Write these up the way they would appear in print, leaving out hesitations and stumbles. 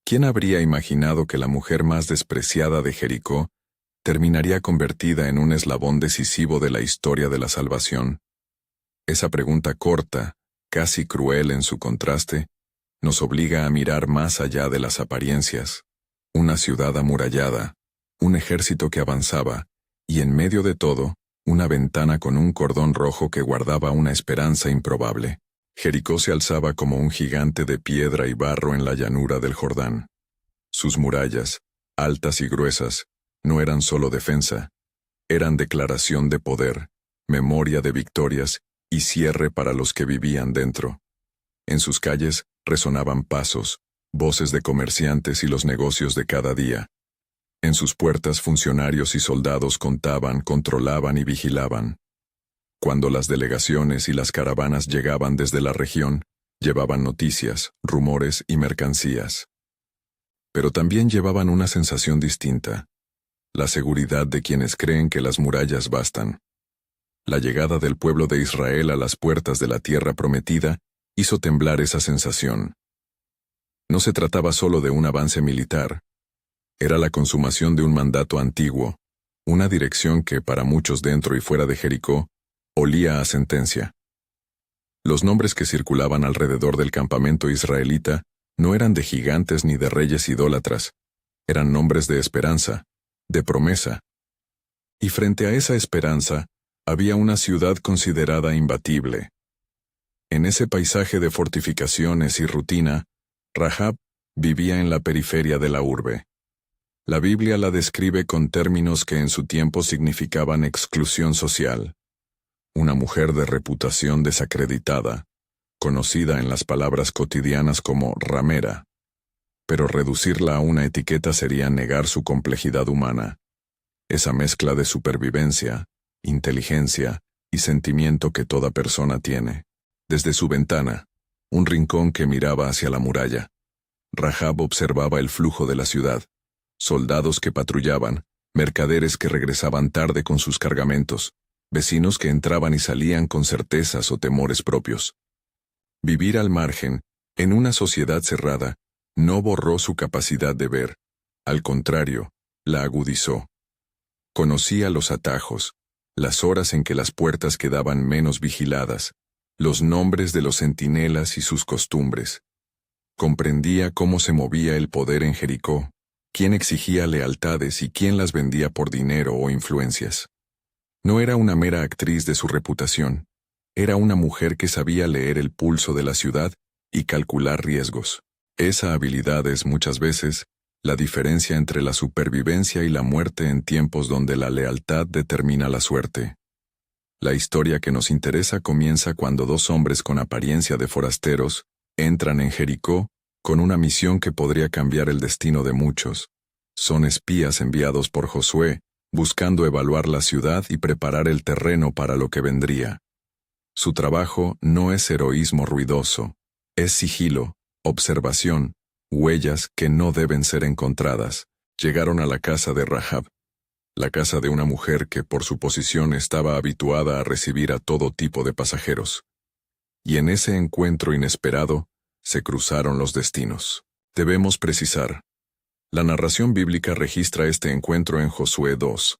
¿Quién habría imaginado que la mujer más despreciada de Jericó terminaría convertida en un eslabón decisivo de la historia de la salvación? Esa pregunta corta, casi cruel en su contraste, nos obliga a mirar más allá de las apariencias. Una ciudad amurallada, un ejército que avanzaba, y en medio de todo, una ventana con un cordón rojo que guardaba una esperanza improbable. Jericó se alzaba como un gigante de piedra y barro en la llanura del Jordán. Sus murallas, altas y gruesas, no eran solo defensa, eran declaración de poder, memoria de victorias y cierre para los que vivían dentro. En sus calles resonaban pasos, voces de comerciantes y los negocios de cada día. En sus puertas funcionarios y soldados contaban, controlaban y vigilaban. Cuando las delegaciones y las caravanas llegaban desde la región, llevaban noticias, rumores y mercancías. Pero también llevaban una sensación distinta, la seguridad de quienes creen que las murallas bastan. La llegada del pueblo de Israel a las puertas de la tierra prometida hizo temblar esa sensación. No se trataba solo de un avance militar, era la consumación de un mandato antiguo, una dirección que para muchos dentro y fuera de Jericó, olía a sentencia. Los nombres que circulaban alrededor del campamento israelita no eran de gigantes ni de reyes idólatras, eran nombres de esperanza, de promesa. Y frente a esa esperanza, había una ciudad considerada imbatible. En ese paisaje de fortificaciones y rutina, Rahab vivía en la periferia de la urbe. La Biblia la describe con términos que en su tiempo significaban exclusión social. Una mujer de reputación desacreditada, conocida en las palabras cotidianas como ramera. Pero reducirla a una etiqueta sería negar su complejidad humana, esa mezcla de supervivencia, inteligencia y sentimiento que toda persona tiene. Desde su ventana, un rincón que miraba hacia la muralla, Rahab observaba el flujo de la ciudad, soldados que patrullaban, mercaderes que regresaban tarde con sus cargamentos, vecinos que entraban y salían con certezas o temores propios. Vivir al margen, en una sociedad cerrada, no borró su capacidad de ver, al contrario, la agudizó. Conocía los atajos, las horas en que las puertas quedaban menos vigiladas, los nombres de los centinelas y sus costumbres. Comprendía cómo se movía el poder en Jericó, quién exigía lealtades y quién las vendía por dinero o influencias. No era una mera actriz de su reputación, era una mujer que sabía leer el pulso de la ciudad y calcular riesgos. Esa habilidad es muchas veces la diferencia entre la supervivencia y la muerte en tiempos donde la lealtad determina la suerte. La historia que nos interesa comienza cuando dos hombres con apariencia de forasteros entran en Jericó con una misión que podría cambiar el destino de muchos. Son espías enviados por Josué, buscando evaluar la ciudad y preparar el terreno para lo que vendría. Su trabajo no es heroísmo ruidoso, es sigilo, observación, huellas que no deben ser encontradas. Llegaron a la casa de Rahab, la casa de una mujer que por su posición estaba habituada a recibir a todo tipo de pasajeros. Y en ese encuentro inesperado, se cruzaron los destinos. Debemos precisar. La narración bíblica registra este encuentro en Josué 2.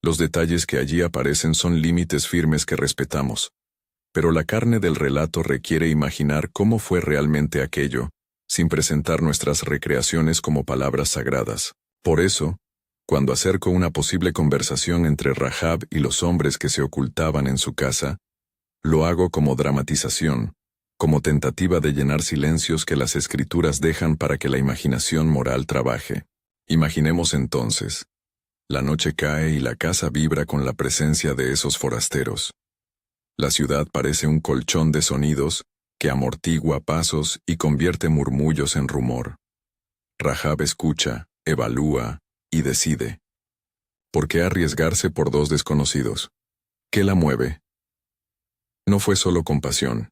Los detalles que allí aparecen son límites firmes que respetamos. Pero la carne del relato requiere imaginar cómo fue realmente aquello, sin presentar nuestras recreaciones como palabras sagradas. Por eso, cuando acerco una posible conversación entre Rahab y los hombres que se ocultaban en su casa, lo hago como dramatización, como tentativa de llenar silencios que las escrituras dejan para que la imaginación moral trabaje. Imaginemos entonces. La noche cae y la casa vibra con la presencia de esos forasteros. La ciudad parece un colchón de sonidos que amortigua pasos y convierte murmullos en rumor. Rahab escucha, evalúa y decide. ¿Por qué arriesgarse por dos desconocidos? ¿Qué la mueve? No fue solo compasión.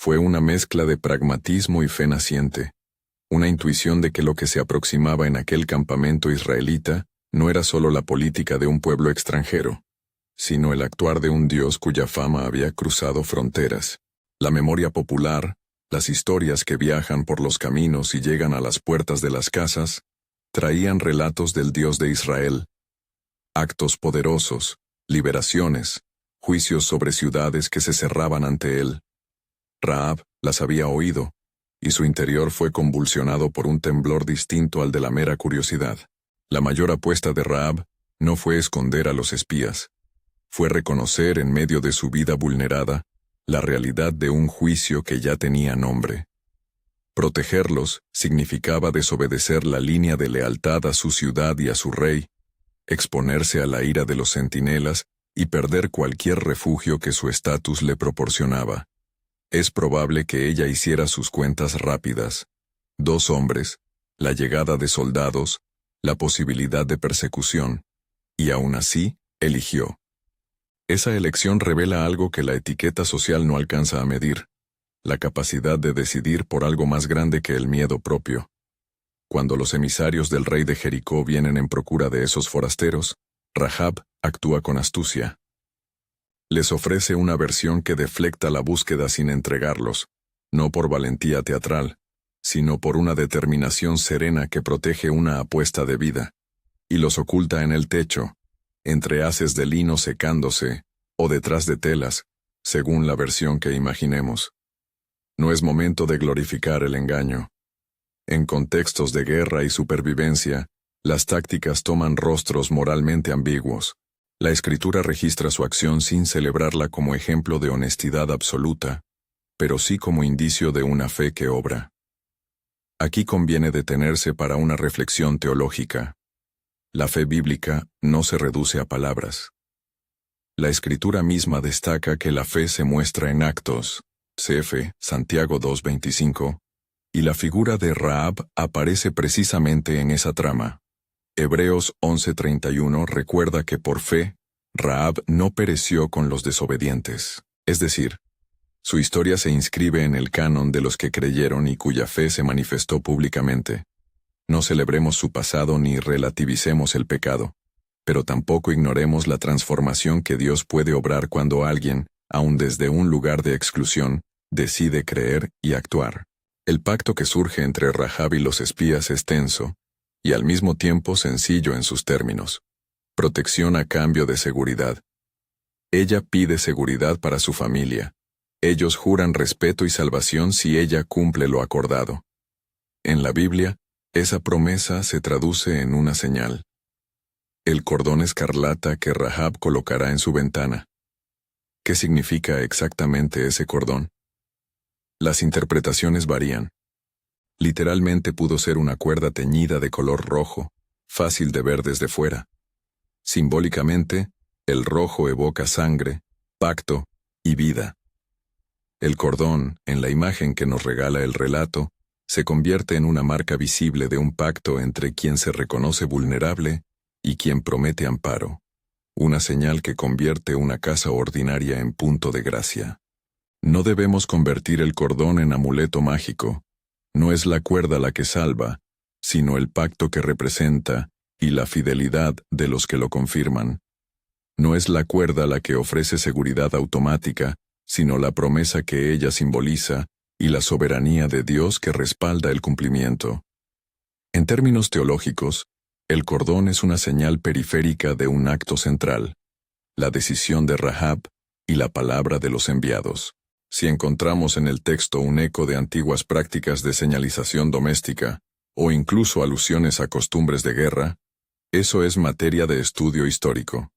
Fue una mezcla de pragmatismo y fe naciente, una intuición de que lo que se aproximaba en aquel campamento israelita no era solo la política de un pueblo extranjero, sino el actuar de un Dios cuya fama había cruzado fronteras. La memoria popular, Las historias que viajan por los caminos y llegan a las puertas de las casas, traían relatos del Dios de Israel, actos poderosos, liberaciones, juicios sobre ciudades que se cerraban ante él. Rahab las había oído, y su interior fue convulsionado por un temblor distinto al de la mera curiosidad. La mayor apuesta de Rahab no fue esconder a los espías, fue reconocer en medio de su vida vulnerada la realidad de un juicio que ya tenía nombre. Protegerlos significaba desobedecer la línea de lealtad a su ciudad y a su rey, exponerse a la ira de los centinelas y perder cualquier refugio que su estatus le proporcionaba. Es probable que ella hiciera sus cuentas rápidas. 2 hombres, la llegada de soldados, la posibilidad de persecución, y aún así, eligió. Esa elección revela algo que la etiqueta social no alcanza a medir, la capacidad de decidir por algo más grande que el miedo propio. Cuando los emisarios del rey de Jericó vienen en procura de esos forasteros, Rahab actúa con astucia. Les ofrece una versión que deflecta la búsqueda sin entregarlos, no por valentía teatral, sino por una determinación serena que protege una apuesta de vida, y los oculta en el techo, entre haces de lino secándose, o detrás de telas, según la versión que imaginemos. No es momento de glorificar el engaño. En contextos de guerra y supervivencia, las tácticas toman rostros moralmente ambiguos. La Escritura registra su acción sin celebrarla como ejemplo de honestidad absoluta, pero sí como indicio de una fe que obra. Aquí conviene detenerse para una reflexión teológica. La fe bíblica no se reduce a palabras. La Escritura misma destaca que la fe se muestra en actos, cf. Santiago 2:25, y la figura de Rahab aparece precisamente en esa trama. Hebreos 11:31 recuerda que por fe, Rahab no pereció con los desobedientes, es decir, su historia se inscribe en el canon de los que creyeron y cuya fe se manifestó públicamente. No celebremos su pasado ni relativicemos el pecado, pero tampoco ignoremos la transformación que Dios puede obrar cuando alguien, aun desde un lugar de exclusión, decide creer y actuar. El pacto que surge entre Rahab y los espías es tenso, y al mismo tiempo sencillo en sus términos. Protección a cambio de seguridad. Ella pide seguridad para su familia. Ellos juran respeto y salvación si ella cumple lo acordado. En la Biblia, esa promesa se traduce en una señal. El cordón escarlata que Rahab colocará en su ventana. ¿Qué significa exactamente ese cordón? Las interpretaciones varían. Literalmente pudo ser una cuerda teñida de color rojo, fácil de ver desde fuera. Simbólicamente, el rojo evoca sangre, pacto y vida. El cordón, en la imagen que nos regala el relato, se convierte en una marca visible de un pacto entre quien se reconoce vulnerable y quien promete amparo, una señal que convierte una casa ordinaria en punto de gracia. No debemos convertir el cordón en amuleto mágico. No es la cuerda la que salva, sino el pacto que representa y la fidelidad de los que lo confirman. No es la cuerda la que ofrece seguridad automática, sino la promesa que ella simboliza y la soberanía de Dios que respalda el cumplimiento. En términos teológicos, el cordón es una señal periférica de un acto central, la decisión de Rahab y la palabra de los enviados. Si encontramos en el texto un eco de antiguas prácticas de señalización doméstica, o incluso alusiones a costumbres de guerra, eso es materia de estudio histórico.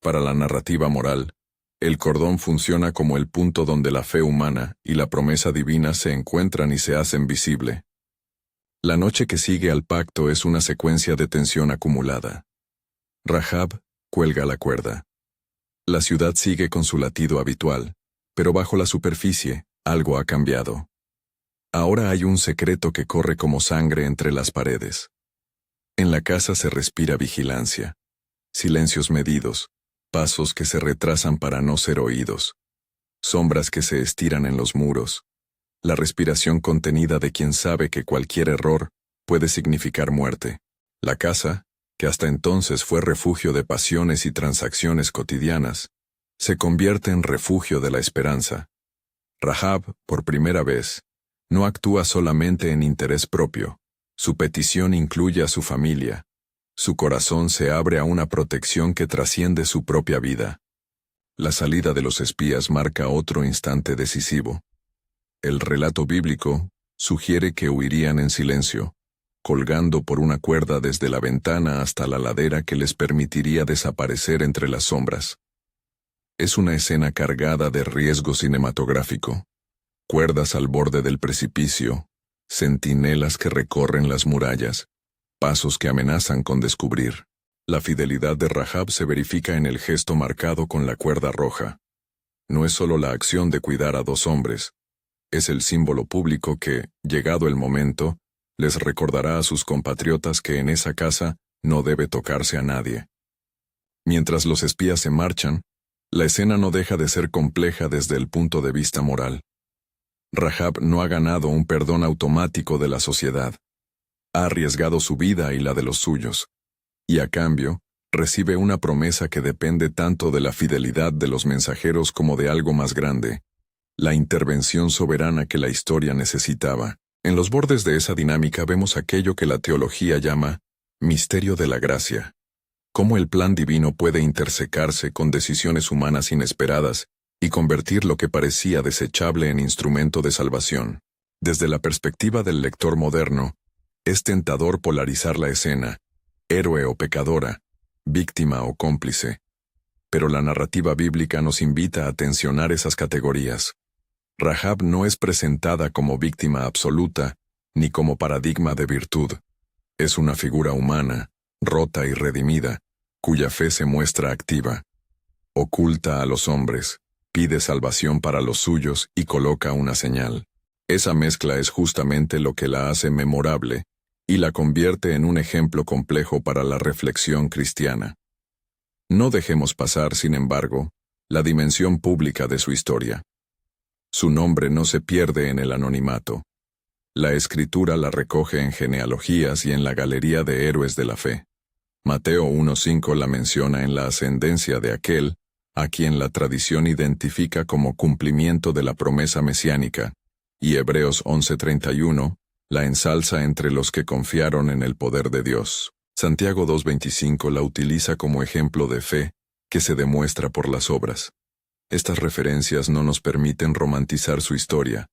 Para la narrativa moral, el cordón funciona como el punto donde la fe humana y la promesa divina se encuentran y se hacen visible. La noche que sigue al pacto es una secuencia de tensión acumulada. Rahab cuelga la cuerda. La ciudad sigue con su latido habitual, pero bajo la superficie, algo ha cambiado. Ahora hay un secreto que corre como sangre entre las paredes. En la casa se respira vigilancia, silencios medidos, pasos que se retrasan para no ser oídos, sombras que se estiran en los muros, la respiración contenida de quien sabe que cualquier error puede significar muerte. La casa, que hasta entonces fue refugio de pasiones y transacciones cotidianas, se convierte en refugio de la esperanza. Rahab, por primera vez, No actúa solamente en interés propio. Su petición incluye a su familia. Su corazón se abre a una protección que trasciende su propia vida. La salida de los espías marca otro instante decisivo. El relato bíblico sugiere que huirían en silencio, colgando por una cuerda desde la ventana hasta la ladera que les permitiría desaparecer entre las sombras. Es una escena cargada de riesgo cinematográfico. Cuerdas al borde del precipicio, centinelas que recorren las murallas, pasos que amenazan con descubrir. La fidelidad de Rahab se verifica en el gesto marcado con la cuerda roja. No es solo la acción de cuidar a dos hombres, es el símbolo público que, llegado el momento, les recordará a sus compatriotas que en esa casa no debe tocarse a nadie. Mientras los espías se marchan, la escena no deja de ser compleja desde el punto de vista moral. Rahab no ha ganado un perdón automático de la sociedad. Ha arriesgado su vida y la de los suyos, y a cambio, recibe una promesa que depende tanto de la fidelidad de los mensajeros como de algo más grande, la intervención soberana que la historia necesitaba. En los bordes de esa dinámica vemos aquello que la teología llama misterio de la gracia. Cómo el plan divino puede intersecarse con decisiones humanas inesperadas y convertir lo que parecía desechable en instrumento de salvación. Desde la perspectiva del lector moderno, es tentador polarizar la escena, héroe o pecadora, víctima o cómplice. Pero la narrativa bíblica nos invita a tensionar esas categorías. Rahab no es presentada como víctima absoluta, ni como paradigma de virtud. Es una figura humana, rota y redimida, cuya fe se muestra activa. Oculta a los hombres, pide salvación para los suyos y coloca una señal. Esa mezcla es justamente lo que la hace memorable y la convierte en un ejemplo complejo para la reflexión cristiana. No dejemos pasar, sin embargo, la dimensión pública de su historia. Su nombre no se pierde en el anonimato. La Escritura la recoge en genealogías y en la galería de héroes de la fe. Mateo 1:5 la menciona en la ascendencia de aquel, a quien la tradición identifica como cumplimiento de la promesa mesiánica, y Hebreos 11:31 la ensalza entre los que confiaron en el poder de Dios. Santiago 2:25 la utiliza como ejemplo de fe que se demuestra por las obras. Estas referencias no nos permiten romantizar su historia,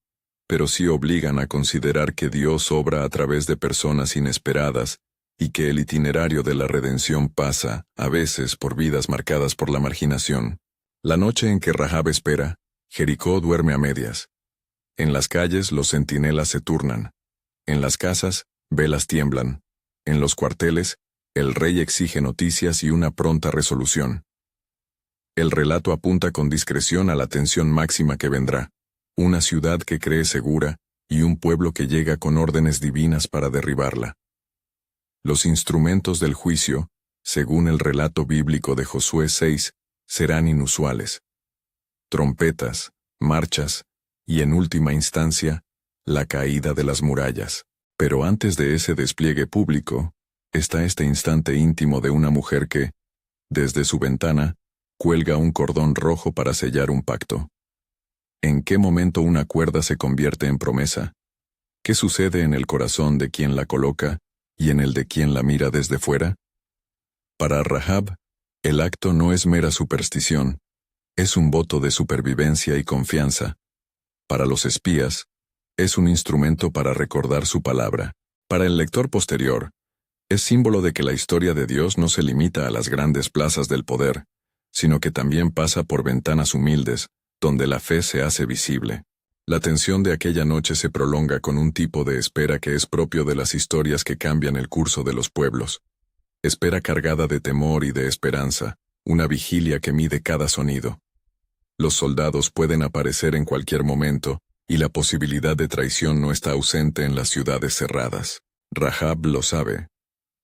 pero sí obligan a considerar que Dios obra a través de personas inesperadas y que el itinerario de la redención pasa, a veces, por vidas marcadas por la marginación. La noche en que Rahab espera, Jericó duerme a medias. En las calles los centinelas se turnan. En las casas, velas tiemblan. En los cuarteles, el rey exige noticias y una pronta resolución. El relato apunta con discreción a la tensión máxima que vendrá, una ciudad que cree segura y un pueblo que llega con órdenes divinas para derribarla. Los instrumentos del juicio, según el relato bíblico de Josué 6, serán inusuales. Trompetas, marchas y, en última instancia, la caída de las murallas. Pero antes de ese despliegue público, está este instante íntimo de una mujer que, desde su ventana, cuelga un cordón rojo para sellar un pacto. ¿En qué momento una cuerda se convierte en promesa? ¿Qué sucede en el corazón de quien la coloca y en el de quien la mira desde fuera? Para Rahab, el acto no es mera superstición, es un voto de supervivencia y confianza. Para los espías, es un instrumento para recordar su palabra. Para el lector posterior, es símbolo de que la historia de Dios no se limita a las grandes plazas del poder, sino que también pasa por ventanas humildes, donde la fe se hace visible. La tensión de aquella noche se prolonga con un tipo de espera que es propio de las historias que cambian el curso de los pueblos. Espera cargada de temor y de esperanza, una vigilia que mide cada sonido. Los soldados pueden aparecer en cualquier momento, y la posibilidad de traición no está ausente en las ciudades cerradas. Rahab lo sabe.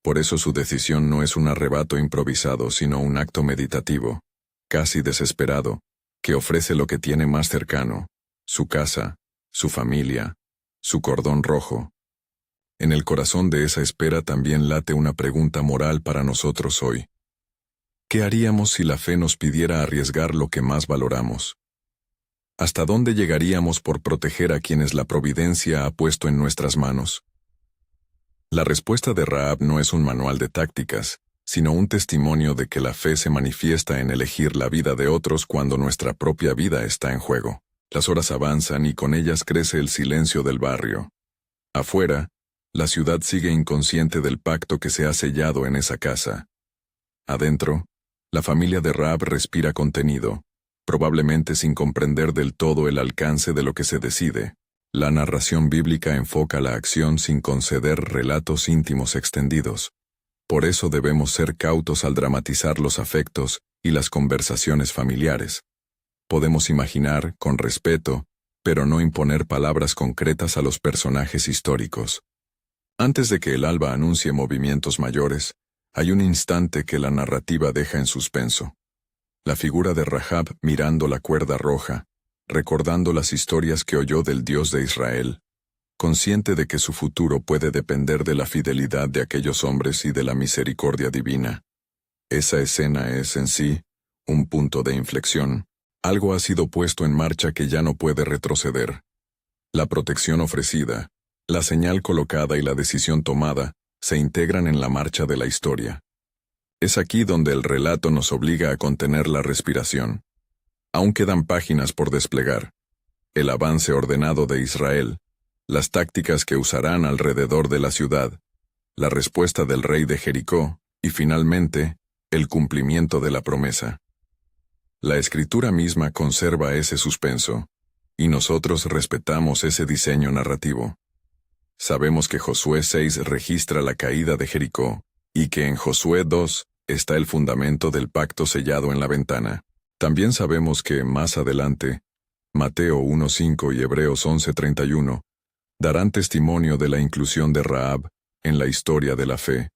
Por eso su decisión no es un arrebato improvisado, sino un acto meditativo, casi desesperado, que ofrece lo que tiene más cercano, su casa, su familia, su cordón rojo. En el corazón de esa espera también late una pregunta moral para nosotros hoy. ¿Qué haríamos si la fe nos pidiera arriesgar lo que más valoramos? ¿Hasta dónde llegaríamos por proteger a quienes la providencia ha puesto en nuestras manos? La respuesta de Rahab no es un manual de tácticas, sino un testimonio de que la fe se manifiesta en elegir la vida de otros cuando nuestra propia vida está en juego. Las horas avanzan y con ellas crece el silencio del barrio. Afuera, la ciudad sigue inconsciente del pacto que se ha sellado en esa casa. Adentro, la familia de Rahab respira contenido, probablemente sin comprender del todo el alcance de lo que se decide. La narración bíblica enfoca la acción sin conceder relatos íntimos extendidos. Por eso debemos ser cautos al dramatizar los afectos y las conversaciones familiares. Podemos imaginar, con respeto, pero no imponer palabras concretas a los personajes históricos. Antes de que el alba anuncie movimientos mayores, hay un instante que la narrativa deja en suspenso. La figura de Rahab mirando la cuerda roja, recordando las historias que oyó del Dios de Israel, consciente de que su futuro puede depender de la fidelidad de aquellos hombres y de la misericordia divina. Esa escena es, en sí, un punto de inflexión. Algo ha sido puesto en marcha que ya no puede retroceder. La protección ofrecida, la señal colocada y la decisión tomada se integran en la marcha de la historia. Es aquí donde el relato nos obliga a contener la respiración. Aún quedan páginas por desplegar. El avance ordenado de Israel, las tácticas que usarán alrededor de la ciudad, la respuesta del rey de Jericó y, finalmente, el cumplimiento de la promesa. La escritura misma conserva ese suspenso, y nosotros respetamos ese diseño narrativo. Sabemos que Josué 6 registra la caída de Jericó, y que en Josué 2 está el fundamento del pacto sellado en la ventana. También sabemos que, más adelante, Mateo 1:5 y Hebreos 11:31, darán testimonio de la inclusión de Rahab en la historia de la fe.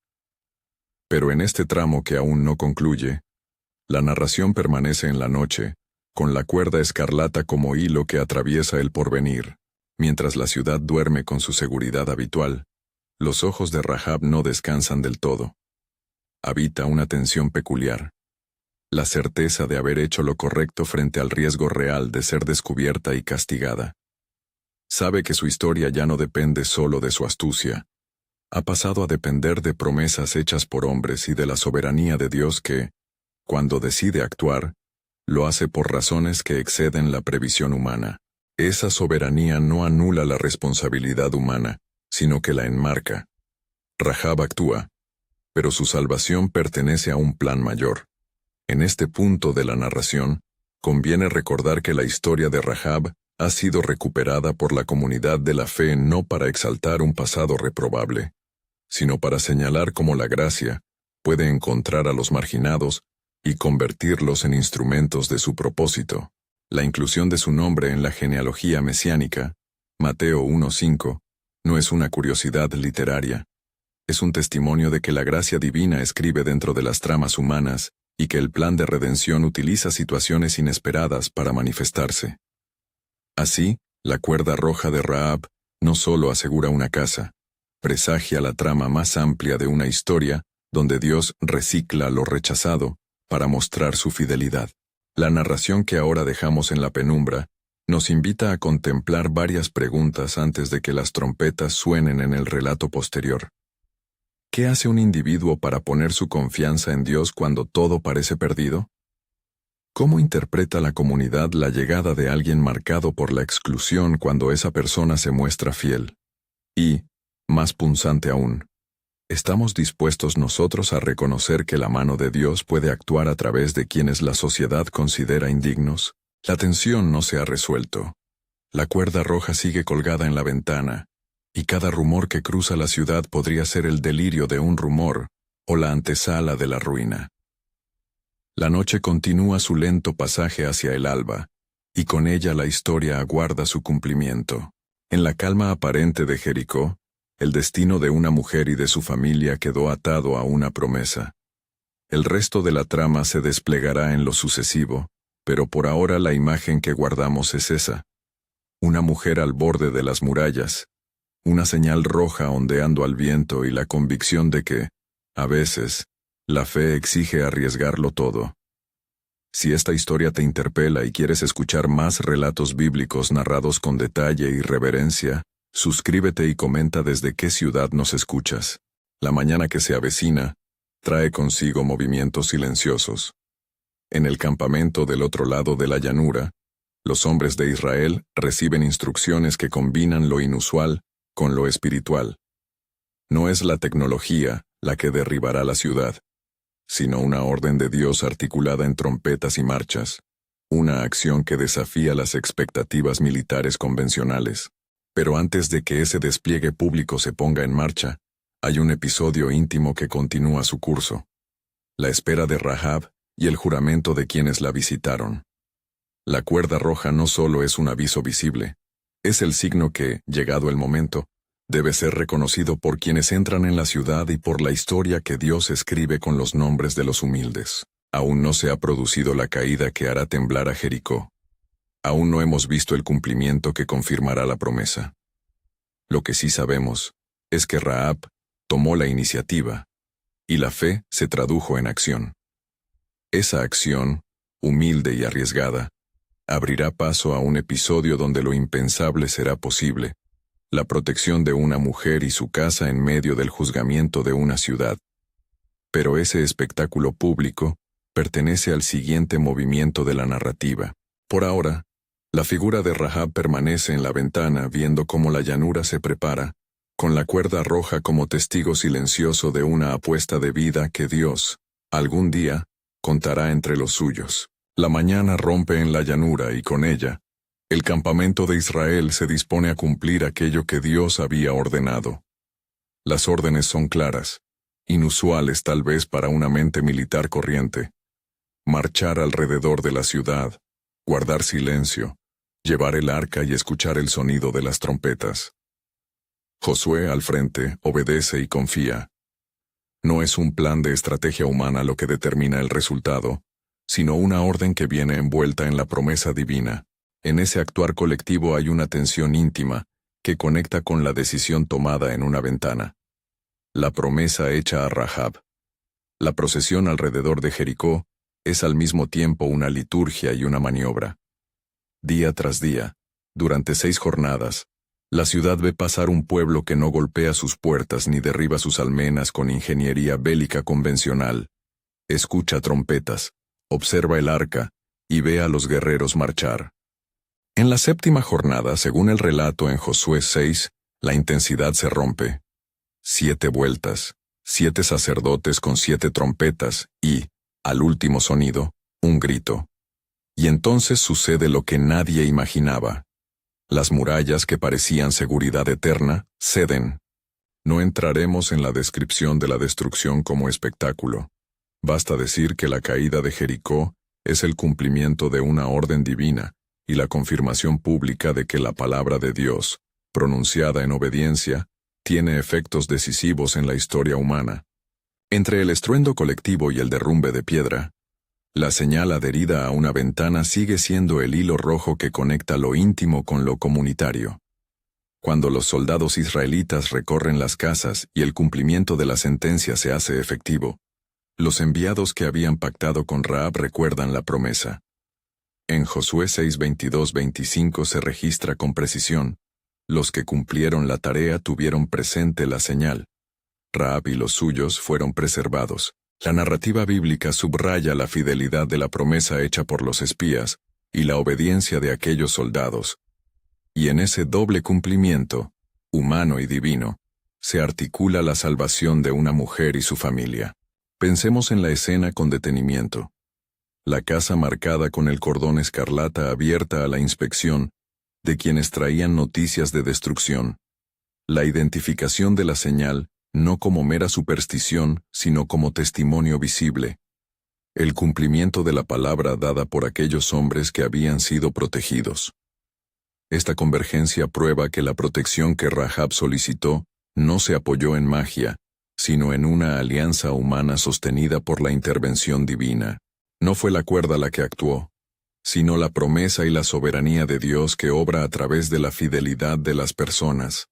Pero en este tramo que aún no concluye, la narración permanece en la noche, con la cuerda escarlata como hilo que atraviesa el porvenir. Mientras la ciudad duerme con su seguridad habitual, los ojos de Rahab no descansan del todo. Habita una tensión peculiar. La certeza de haber hecho lo correcto frente al riesgo real de ser descubierta y castigada. Sabe que su historia ya no depende solo de su astucia. Ha pasado a depender de promesas hechas por hombres y de la soberanía de Dios que, cuando decide actuar, lo hace por razones que exceden la previsión humana. Esa soberanía no anula la responsabilidad humana, sino que la enmarca. Rahab actúa, pero su salvación pertenece a un plan mayor. En este punto de la narración, conviene recordar que la historia de Rahab ha sido recuperada por la comunidad de la fe no para exaltar un pasado reprobable, sino para señalar cómo la gracia puede encontrar a los marginados y convertirlos en instrumentos de su propósito. La inclusión de su nombre en la genealogía mesiánica, Mateo 1:5, no es una curiosidad literaria. Es un testimonio de que la gracia divina escribe dentro de las tramas humanas y que el plan de redención utiliza situaciones inesperadas para manifestarse. Así, la cuerda roja de Rahab no solo asegura una casa, presagia la trama más amplia de una historia donde Dios recicla lo rechazado para mostrar su fidelidad. La narración que ahora dejamos en la penumbra nos invita a contemplar varias preguntas antes de que las trompetas suenen en el relato posterior. ¿Qué hace un individuo para poner su confianza en Dios cuando todo parece perdido? ¿Cómo interpreta la comunidad la llegada de alguien marcado por la exclusión cuando esa persona se muestra fiel? Y, más punzante aún, ¿estamos dispuestos nosotros a reconocer que la mano de Dios puede actuar a través de quienes la sociedad considera indignos? La tensión no se ha resuelto. La cuerda roja sigue colgada en la ventana, y cada rumor que cruza la ciudad podría ser el delirio de un rumor o la antesala de la ruina. La noche continúa su lento pasaje hacia el alba, y con ella la historia aguarda su cumplimiento. En la calma aparente de Jericó, el destino de una mujer y de su familia quedó atado a una promesa. El resto de la trama se desplegará en lo sucesivo, pero por ahora la imagen que guardamos es esa. Una mujer al borde de las murallas, una señal roja ondeando al viento y la convicción de que, a veces, la fe exige arriesgarlo todo. Si esta historia te interpela y quieres escuchar más relatos bíblicos narrados con detalle y reverencia, suscríbete y comenta desde qué ciudad nos escuchas. La mañana que se avecina trae consigo movimientos silenciosos. En el campamento del otro lado de la llanura, los hombres de Israel reciben instrucciones que combinan lo inusual con lo espiritual. No es la tecnología la que derribará la ciudad, sino una orden de Dios articulada en trompetas y marchas, una acción que desafía las expectativas militares convencionales. Pero antes de que ese despliegue público se ponga en marcha, hay un episodio íntimo que continúa su curso: la espera de Rahab y el juramento de quienes la visitaron. La cuerda roja no solo es un aviso visible, es el signo que, llegado el momento, debe ser reconocido por quienes entran en la ciudad y por la historia que Dios escribe con los nombres de los humildes. Aún no se ha producido la caída que hará temblar a Jericó. Aún no hemos visto el cumplimiento que confirmará la promesa. Lo que sí sabemos es que Rahab tomó la iniciativa, y la fe se tradujo en acción. Esa acción, humilde y arriesgada, abrirá paso a un episodio donde lo impensable será posible: la protección de una mujer y su casa en medio del juzgamiento de una ciudad. Pero ese espectáculo público pertenece al siguiente movimiento de la narrativa. Por ahora, la figura de Rahab permanece en la ventana viendo cómo la llanura se prepara, con la cuerda roja como testigo silencioso de una apuesta de vida que Dios, algún día, contará entre los suyos. La mañana rompe en la llanura y con ella, el campamento de Israel se dispone a cumplir aquello que Dios había ordenado. Las órdenes son claras, inusuales tal vez para una mente militar corriente: marchar alrededor de la ciudad, guardar silencio, llevar el arca y escuchar el sonido de las trompetas. Josué, al frente, obedece y confía. No es un plan de estrategia humana lo que determina el resultado, sino una orden que viene envuelta en la promesa divina. En ese actuar colectivo hay una tensión íntima que conecta con la decisión tomada en una ventana. La promesa hecha a Rahab. La procesión alrededor de Jericó es al mismo tiempo una liturgia y una maniobra. Día tras día, durante 6 jornadas, la ciudad ve pasar un pueblo que no golpea sus puertas ni derriba sus almenas con ingeniería bélica convencional. Escucha trompetas, observa el arca y ve a los guerreros marchar. En la 7ª jornada, según el relato en Josué 6, la intensidad se rompe. 7 vueltas, 7 sacerdotes con 7 trompetas y, al último sonido, un grito. Y entonces sucede lo que nadie imaginaba. Las murallas que parecían seguridad eterna ceden. No entraremos en la descripción de la destrucción como espectáculo. Basta decir que la caída de Jericó es el cumplimiento de una orden divina y la confirmación pública de que la palabra de Dios, pronunciada en obediencia, tiene efectos decisivos en la historia humana. Entre el estruendo colectivo y el derrumbe de piedra, la señal adherida a una ventana sigue siendo el hilo rojo que conecta lo íntimo con lo comunitario. Cuando los soldados israelitas recorren las casas y el cumplimiento de la sentencia se hace efectivo, los enviados que habían pactado con Rahab recuerdan la promesa. En Josué 6:22-25 se registra con precisión: los que cumplieron la tarea tuvieron presente la señal. Rahab y los suyos fueron preservados. La narrativa bíblica subraya la fidelidad de la promesa hecha por los espías y la obediencia de aquellos soldados. Y en ese doble cumplimiento, humano y divino, se articula la salvación de una mujer y su familia. Pensemos en la escena con detenimiento. La casa marcada con el cordón escarlata abierta a la inspección de quienes traían noticias de destrucción. La identificación de la señal, no como mera superstición, sino como testimonio visible. El cumplimiento de la palabra dada por aquellos hombres que habían sido protegidos. Esta convergencia prueba que la protección que Rahab solicitó no se apoyó en magia, sino en una alianza humana sostenida por la intervención divina. No fue la cuerda la que actuó, sino la promesa y la soberanía de Dios que obra a través de la fidelidad de las personas.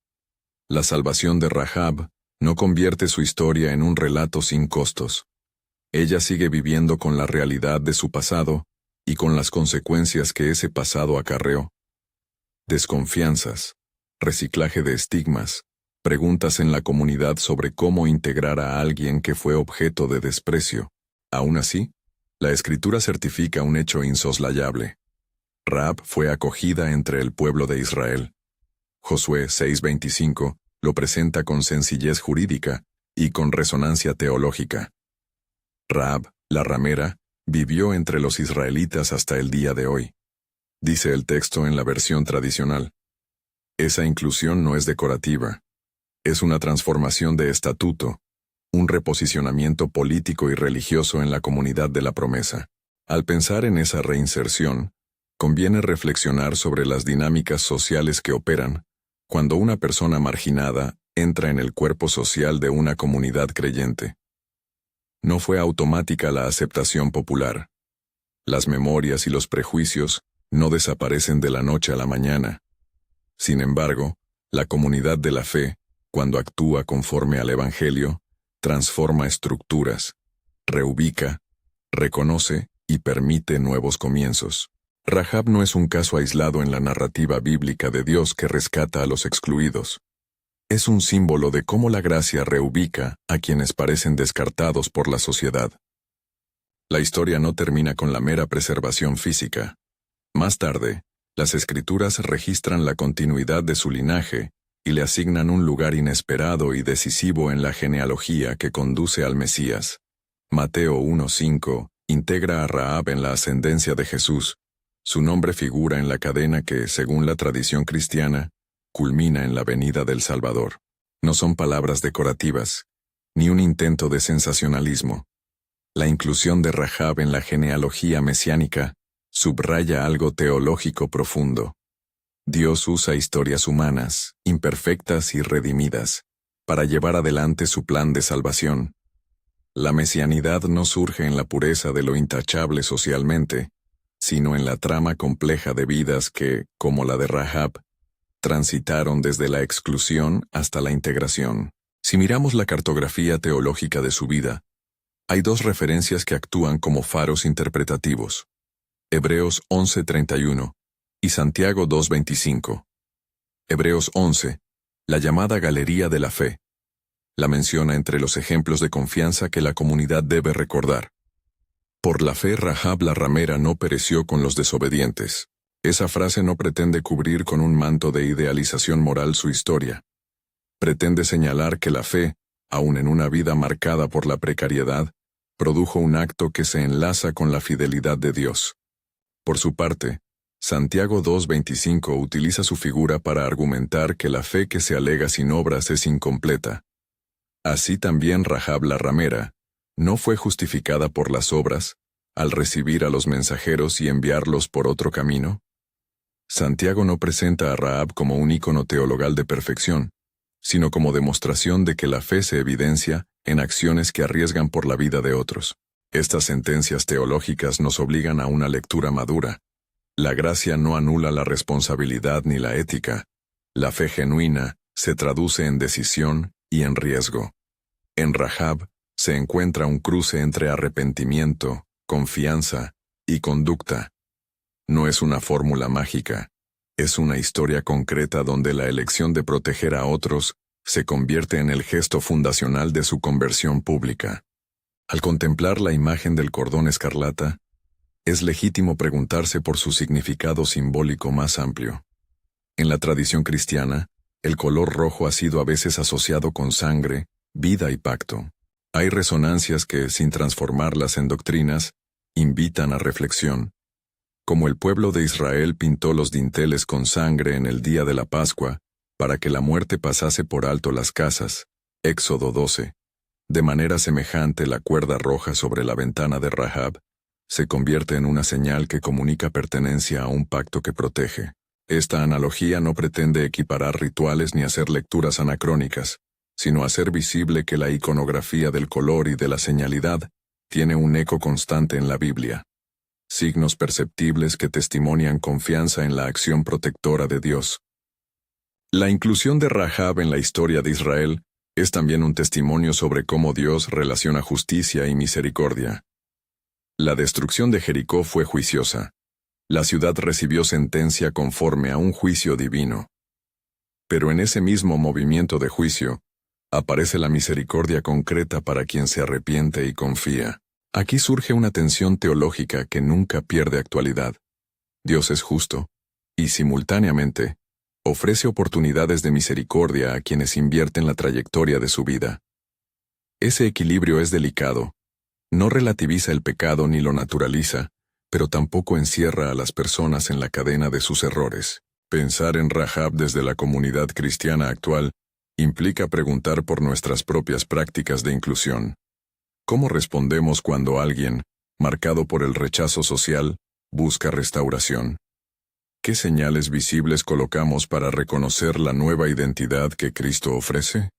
La salvación de Rahab no convierte su historia en un relato sin costos. Ella sigue viviendo con la realidad de su pasado y con las consecuencias que ese pasado acarreó. Desconfianzas, reciclaje de estigmas, preguntas en la comunidad sobre cómo integrar a alguien que fue objeto de desprecio. Aún así, la Escritura certifica un hecho insoslayable. Rahab fue acogida entre el pueblo de Israel. Josué 6:25 lo presenta con sencillez jurídica y con resonancia teológica. Rahab, la ramera, vivió entre los israelitas hasta el día de hoy. Dice el texto en la versión tradicional. Esa inclusión no es decorativa. Es una transformación de estatuto, un reposicionamiento político y religioso en la comunidad de la promesa. Al pensar en esa reinserción, conviene reflexionar sobre las dinámicas sociales que operan cuando una persona marginada entra en el cuerpo social de una comunidad creyente. No fue automática la aceptación popular. Las memorias y los prejuicios no desaparecen de la noche a la mañana. Sin embargo, la comunidad de la fe, cuando actúa conforme al Evangelio, transforma estructuras, reubica, reconoce y permite nuevos comienzos. Rahab no es un caso aislado en la narrativa bíblica de Dios que rescata a los excluidos. Es un símbolo de cómo la gracia reubica a quienes parecen descartados por la sociedad. La historia no termina con la mera preservación física. Más tarde, las Escrituras registran la continuidad de su linaje y le asignan un lugar inesperado y decisivo en la genealogía que conduce al Mesías. Mateo 1:5 integra a Rahab en la ascendencia de Jesús. Su nombre figura en la cadena que, según la tradición cristiana, culmina en la venida del Salvador. No son palabras decorativas, ni un intento de sensacionalismo. La inclusión de Rahab en la genealogía mesiánica subraya algo teológico profundo. Dios usa historias humanas, imperfectas y redimidas, para llevar adelante su plan de salvación. La mesianidad no surge en la pureza de lo intachable socialmente, sino en la trama compleja de vidas que, como la de Rahab, transitaron desde la exclusión hasta la integración. Si miramos la cartografía teológica de su vida, hay dos referencias que actúan como faros interpretativos. Hebreos 11:31 y Santiago 2:25. Hebreos 11, la llamada galería de la fe. La menciona entre los ejemplos de confianza que la comunidad debe recordar. Por la fe Rahab la ramera no pereció con los desobedientes. Esa frase no pretende cubrir con un manto de idealización moral su historia. Pretende señalar que la fe, aun en una vida marcada por la precariedad, produjo un acto que se enlaza con la fidelidad de Dios. Por su parte, Santiago 2:25 utiliza su figura para argumentar que la fe que se alega sin obras es incompleta. Así también Rahab la ramera no fue justificada por las obras al recibir a los mensajeros y enviarlos por otro camino. Santiago no presenta a Rahab como un ícono teologal de perfección, sino como demostración de que la fe se evidencia en acciones que arriesgan por la vida de otros. Estas sentencias teológicas nos obligan a una lectura madura. La gracia no anula la responsabilidad ni la ética. La fe genuina se traduce en decisión y en riesgo. En Rahab se encuentra un cruce entre arrepentimiento, confianza y conducta. No es una fórmula mágica, es una historia concreta donde la elección de proteger a otros se convierte en el gesto fundacional de su conversión pública. Al contemplar la imagen del cordón escarlata, es legítimo preguntarse por su significado simbólico más amplio. En la tradición cristiana, el color rojo ha sido a veces asociado con sangre, vida y pacto. Hay resonancias que, sin transformarlas en doctrinas, invitan a reflexión. Como el pueblo de Israel pintó los dinteles con sangre en el día de la Pascua, para que la muerte pasase por alto las casas, Éxodo 12. De manera semejante la cuerda roja sobre la ventana de Rahab se convierte en una señal que comunica pertenencia a un pacto que protege. Esta analogía no pretende equiparar rituales ni hacer lecturas anacrónicas, sino hacer visible que la iconografía del color y de la señalidad tiene un eco constante en la Biblia. Signos perceptibles que testimonian confianza en la acción protectora de Dios. La inclusión de Rahab en la historia de Israel es también un testimonio sobre cómo Dios relaciona justicia y misericordia. La destrucción de Jericó fue juiciosa. La ciudad recibió sentencia conforme a un juicio divino. Pero en ese mismo movimiento de juicio, aparece la misericordia concreta para quien se arrepiente y confía. Aquí surge una tensión teológica que nunca pierde actualidad. Dios es justo, y simultáneamente, ofrece oportunidades de misericordia a quienes invierten la trayectoria de su vida. Ese equilibrio es delicado. No relativiza el pecado ni lo naturaliza, pero tampoco encierra a las personas en la cadena de sus errores. Pensar en Rahab desde la comunidad cristiana actual implica preguntar por nuestras propias prácticas de inclusión. ¿Cómo respondemos cuando alguien, marcado por el rechazo social, busca restauración? ¿Qué señales visibles colocamos para reconocer la nueva identidad que Cristo ofrece?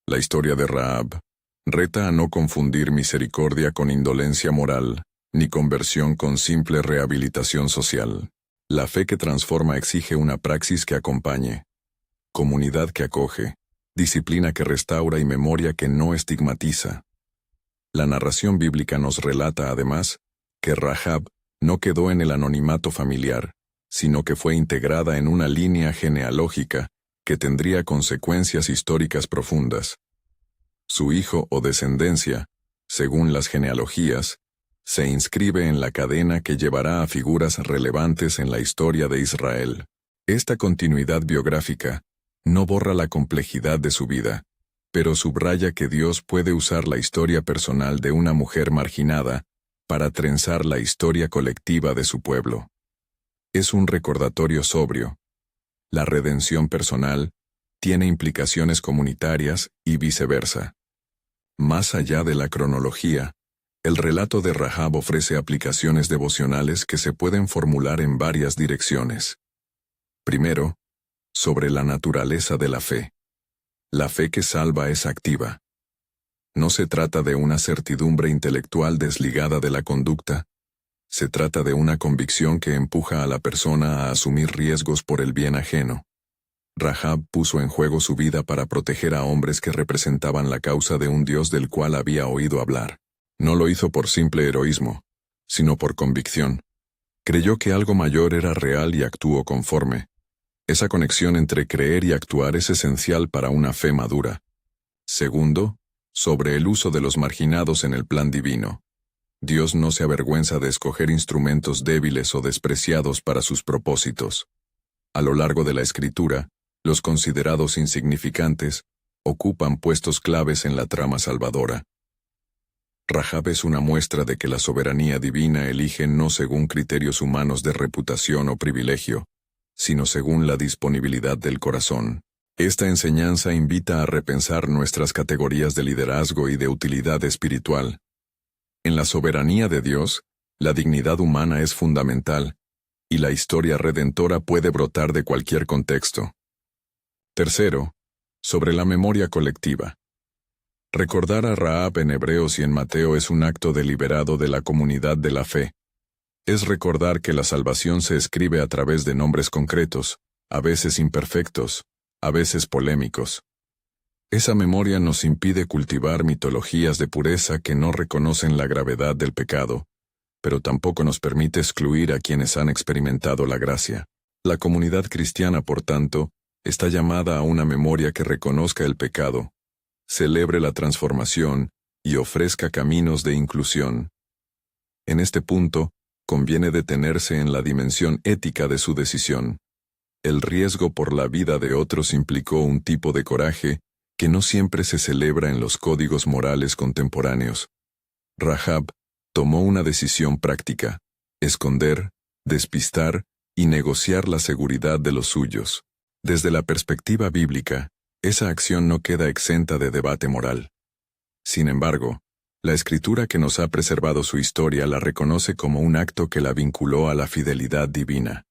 La historia de Rahab reta a no confundir misericordia con indolencia moral, ni conversión con simple rehabilitación social. La fe que transforma exige una praxis que acompañe, comunidad que acoge, disciplina que restaura y memoria que no estigmatiza. La narración bíblica nos relata, además, que Rahab no quedó en el anonimato familiar, sino que fue integrada en una línea genealógica que tendría consecuencias históricas profundas. Su hijo o descendencia, según las genealogías, se inscribe en la cadena que llevará a figuras relevantes en la historia de Israel. Esta continuidad biográfica no borra la complejidad de su vida, pero subraya que Dios puede usar la historia personal de una mujer marginada para trenzar la historia colectiva de su pueblo. Es un recordatorio sobrio. La redención personal tiene implicaciones comunitarias y viceversa. Más allá de la cronología, el relato de Rahab ofrece aplicaciones devocionales que se pueden formular en varias direcciones. Primero, sobre la naturaleza de la fe. La fe que salva es activa. No se trata de una certidumbre intelectual desligada de la conducta, se trata de una convicción que empuja a la persona a asumir riesgos por el bien ajeno. Rahab puso en juego su vida para proteger a hombres que representaban la causa de un Dios del cual había oído hablar. No lo hizo por simple heroísmo, sino por convicción. Creyó que algo mayor era real y actuó conforme. Esa conexión entre creer y actuar es esencial para una fe madura. Segundo, sobre el uso de los marginados en el plan divino. Dios no se avergüenza de escoger instrumentos débiles o despreciados para sus propósitos. A lo largo de la Escritura, los considerados insignificantes ocupan puestos claves en la trama salvadora. Rahab es una muestra de que la soberanía divina elige no según criterios humanos de reputación o privilegio, sino según la disponibilidad del corazón. Esta enseñanza invita a repensar nuestras categorías de liderazgo y de utilidad espiritual. En la soberanía de Dios, la dignidad humana es fundamental, y la historia redentora puede brotar de cualquier contexto. Tercero, sobre la memoria colectiva. Recordar a Rahab en Hebreos y en Mateo es un acto deliberado de la comunidad de la fe. Es recordar que la salvación se escribe a través de nombres concretos, a veces imperfectos, a veces polémicos. Esa memoria nos impide cultivar mitologías de pureza que no reconocen la gravedad del pecado, pero tampoco nos permite excluir a quienes han experimentado la gracia. La comunidad cristiana, por tanto, está llamada a una memoria que reconozca el pecado, celebre la transformación y ofrezca caminos de inclusión. En este punto, conviene detenerse en la dimensión ética de su decisión. El riesgo por la vida de otros implicó un tipo de coraje que no siempre se celebra en los códigos morales contemporáneos. Rahab tomó una decisión práctica: esconder, despistar y negociar la seguridad de los suyos. Desde la perspectiva bíblica, esa acción no queda exenta de debate moral. Sin embargo, la Escritura que nos ha preservado su historia la reconoce como un acto que la vinculó a la fidelidad divina.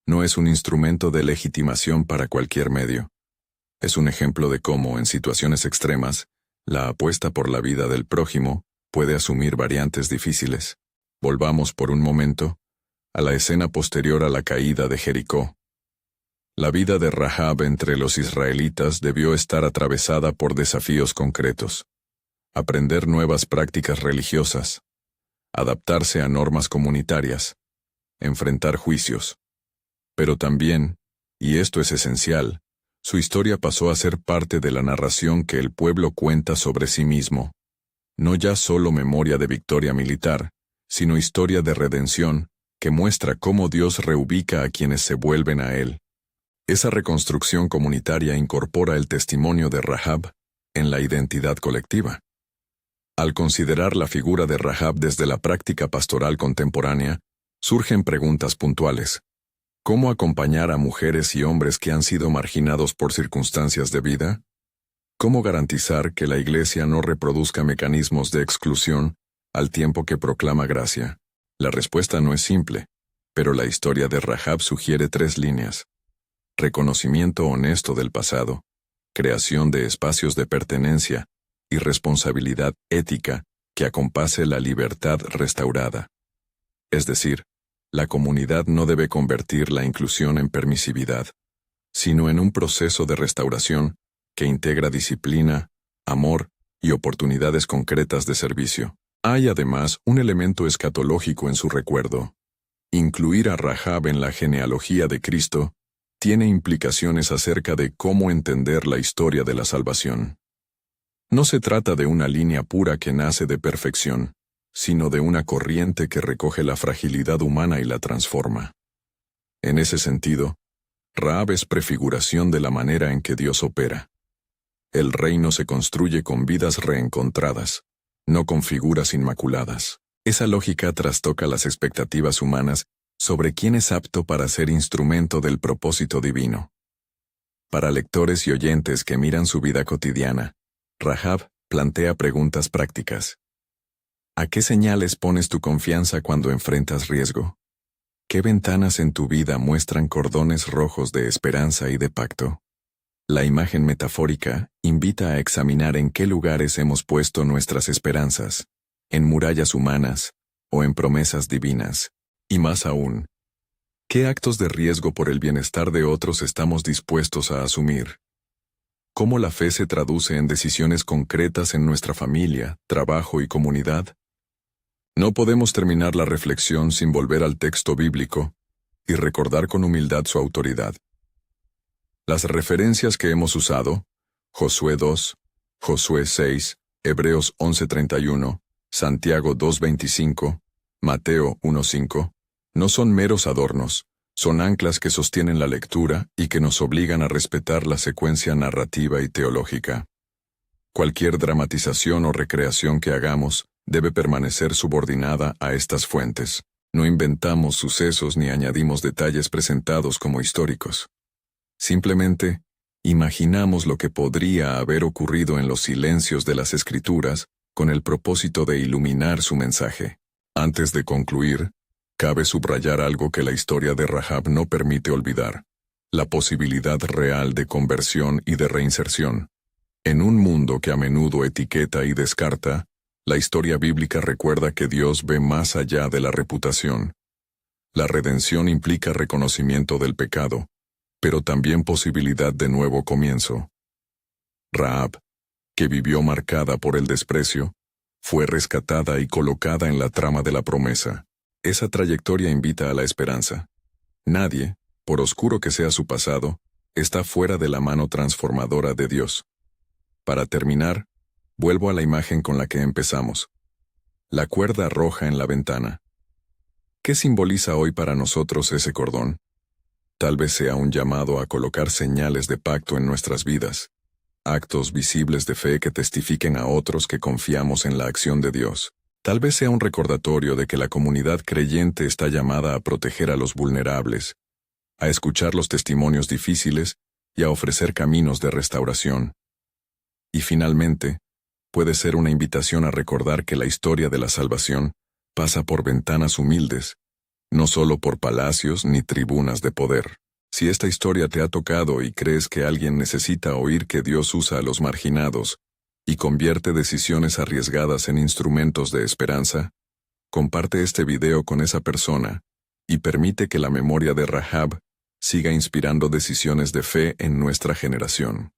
No es un instrumento de legitimación para cualquier medio. Es un ejemplo de cómo, en situaciones extremas, la apuesta por la vida del prójimo puede asumir variantes difíciles. Volvamos por un momento a la escena posterior a la caída de Jericó. La vida de Rahab entre los israelitas debió estar atravesada por desafíos concretos. Aprender nuevas prácticas religiosas, adaptarse a normas comunitarias, enfrentar juicios. Pero también, y esto es esencial, su historia pasó a ser parte de la narración que el pueblo cuenta sobre sí mismo. No ya solo memoria de victoria militar, sino historia de redención, que muestra cómo Dios reubica a quienes se vuelven a Él. Esa reconstrucción comunitaria incorpora el testimonio de Rahab en la identidad colectiva. Al considerar la figura de Rahab desde la práctica pastoral contemporánea, surgen preguntas puntuales. ¿Cómo acompañar a mujeres y hombres que han sido marginados por circunstancias de vida? ¿Cómo garantizar que la Iglesia no reproduzca mecanismos de exclusión al tiempo que proclama gracia? La respuesta no es simple, pero la historia de Rahab sugiere 3 líneas. Reconocimiento honesto del pasado, creación de espacios de pertenencia y responsabilidad ética que acompase la libertad restaurada. Es decir, la comunidad no debe convertir la inclusión en permisividad, sino en un proceso de restauración que integra disciplina, amor y oportunidades concretas de servicio. Hay además un elemento escatológico en su recuerdo. Incluir a Rahab en la genealogía de Cristo tiene implicaciones acerca de cómo entender la historia de la salvación. No se trata de una línea pura que nace de perfección, sino de una corriente que recoge la fragilidad humana y la transforma. En ese sentido, Rahab es prefiguración de la manera en que Dios opera. El reino se construye con vidas reencontradas, no con figuras inmaculadas. Esa lógica trastoca las expectativas humanas sobre quién es apto para ser instrumento del propósito divino. Para lectores y oyentes que miran su vida cotidiana, Rahab plantea preguntas prácticas. ¿A qué señales pones tu confianza cuando enfrentas riesgo? ¿Qué ventanas en tu vida muestran cordones rojos de esperanza y de pacto? La imagen metafórica invita a examinar en qué lugares hemos puesto nuestras esperanzas, en murallas humanas o en promesas divinas. Y más aún, ¿qué actos de riesgo por el bienestar de otros estamos dispuestos a asumir? ¿Cómo la fe se traduce en decisiones concretas en nuestra familia, trabajo y comunidad? No podemos terminar la reflexión sin volver al texto bíblico y recordar con humildad su autoridad. Las referencias que hemos usado, Josué 2, Josué 6, Hebreos 11:31, Santiago 2:25, Mateo 1:5, no son meros adornos, son anclas que sostienen la lectura y que nos obligan a respetar la secuencia narrativa y teológica. Cualquier dramatización o recreación que hagamos debe permanecer subordinada a estas fuentes. No inventamos sucesos ni añadimos detalles presentados como históricos. Simplemente, imaginamos lo que podría haber ocurrido en los silencios de las Escrituras con el propósito de iluminar su mensaje. Antes de concluir, cabe subrayar algo que la historia de Rahab no permite olvidar: la posibilidad real de conversión y de reinserción. En un mundo que a menudo etiqueta y descarta, la historia bíblica recuerda que Dios ve más allá de la reputación. La redención implica reconocimiento del pecado, pero también posibilidad de nuevo comienzo. Rahab, que vivió marcada por el desprecio, fue rescatada y colocada en la trama de la promesa. Esa trayectoria invita a la esperanza. Nadie, por oscuro que sea su pasado, está fuera de la mano transformadora de Dios. Para terminar, vuelvo a la imagen con la que empezamos. La cuerda roja en la ventana. ¿Qué simboliza hoy para nosotros ese cordón? Tal vez sea un llamado a colocar señales de pacto en nuestras vidas, actos visibles de fe que testifiquen a otros que confiamos en la acción de Dios. Tal vez sea un recordatorio de que la comunidad creyente está llamada a proteger a los vulnerables, a escuchar los testimonios difíciles y a ofrecer caminos de restauración. Y finalmente, puede ser una invitación a recordar que la historia de la salvación pasa por ventanas humildes, no solo por palacios ni tribunas de poder. Si esta historia te ha tocado y crees que alguien necesita oír que Dios usa a los marginados y convierte decisiones arriesgadas en instrumentos de esperanza, comparte este video con esa persona y permite que la memoria de Rahab siga inspirando decisiones de fe en nuestra generación.